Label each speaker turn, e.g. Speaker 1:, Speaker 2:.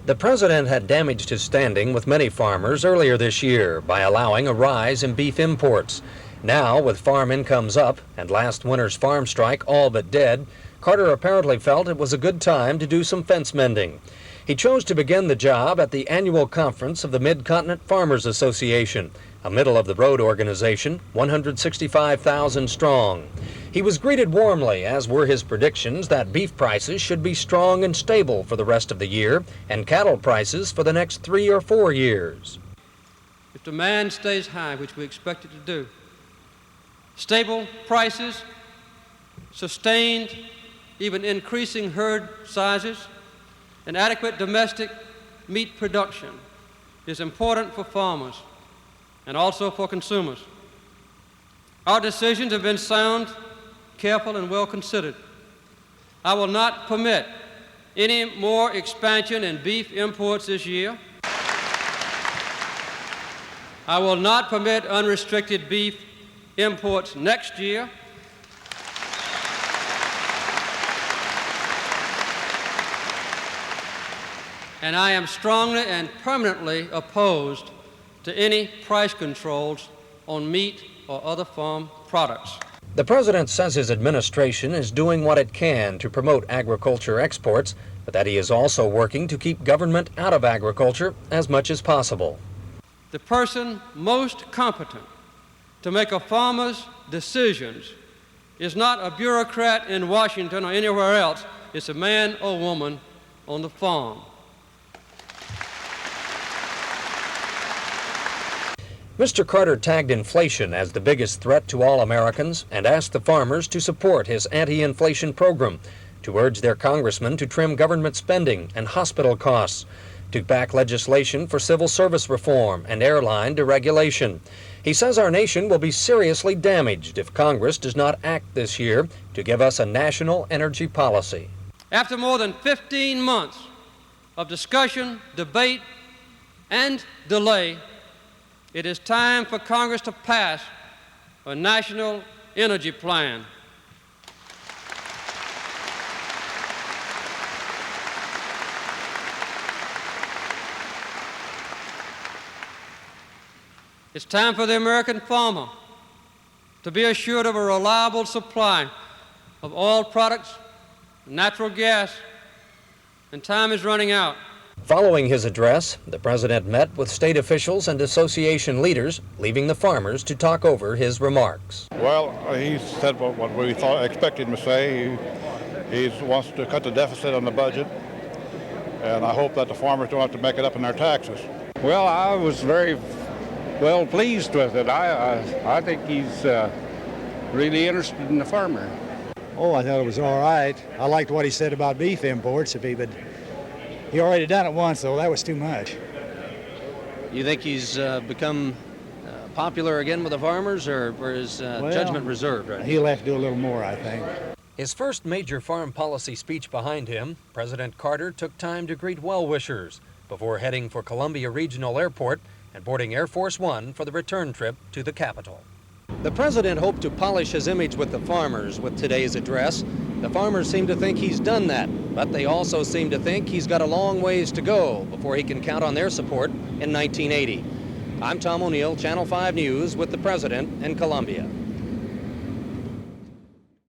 Speaker 1: The president had damaged his standing with many farmers earlier this year by allowing a rise in beef imports. Now, with farm incomes up and last winter's farm strike all but dead, Carter apparently felt it was a good time to do some fence mending. He chose to begin the job at the annual conference of the Mid-Continent Farmers Association, a middle-of-the-road organization, 165,000 strong. He was greeted warmly, as were his predictions that beef prices should be strong and stable for the rest of the year, and cattle prices for the next 3 or 4 years.
Speaker 2: If demand stays high, which we expect it to do, stable prices, sustained, even increasing herd sizes, and adequate domestic meat production is important for farmers and also for consumers. Our decisions have been sound, careful, and well considered. I will not permit any more expansion in beef imports this year. I will not permit unrestricted beef imports next year. And I am strongly and permanently opposed to any price controls on meat or other farm products.
Speaker 1: The president says his administration is doing what it can to promote agriculture exports, but that he is also working to keep government out of agriculture as much as possible.
Speaker 2: The person most competent to make a farmer's decisions is not a bureaucrat in Washington or anywhere else. It's a man or woman on the farm.
Speaker 1: Mr. Carter tagged inflation as the biggest threat to all Americans and asked the farmers to support his anti-inflation program, to urge their congressmen to trim government spending and hospital costs, to back legislation for civil service reform and airline deregulation. He says our nation will be seriously damaged if Congress does not act this year to give us a national energy policy.
Speaker 2: After more than 15 months of discussion, debate, and delay, it is time for Congress to pass a national energy plan. It's time for the American farmer to be assured of a reliable supply of oil products, natural gas, and time is running out.
Speaker 1: Following his address, the president met with state officials and association leaders, leaving the farmers to talk over his remarks.
Speaker 3: Well, he said what we expected him to say. He wants to cut the deficit on the budget, and I hope that the farmers don't have to make it up in their taxes.
Speaker 4: Well, I was very well pleased with it. I think he's really interested in the farmer.
Speaker 5: Oh, I thought it was all right. I liked what he said about beef imports. He already done it once, though. That was too much.
Speaker 1: You think he's become popular again with the farmers, or is judgment reserved right now?
Speaker 5: He'll have to do a little more, I think.
Speaker 1: His first major farm policy speech behind him, President Carter took time to greet well-wishers before heading for Columbia Regional Airport and boarding Air Force One for the return trip to the Capitol. The president hoped to polish his image with the farmers with today's address. The farmers seem to think he's done that, but they also seem to think he's got a long ways to go before he can count on their support in 1980. I'm Tom O'Neill, Channel 5 News, with the president in Columbia.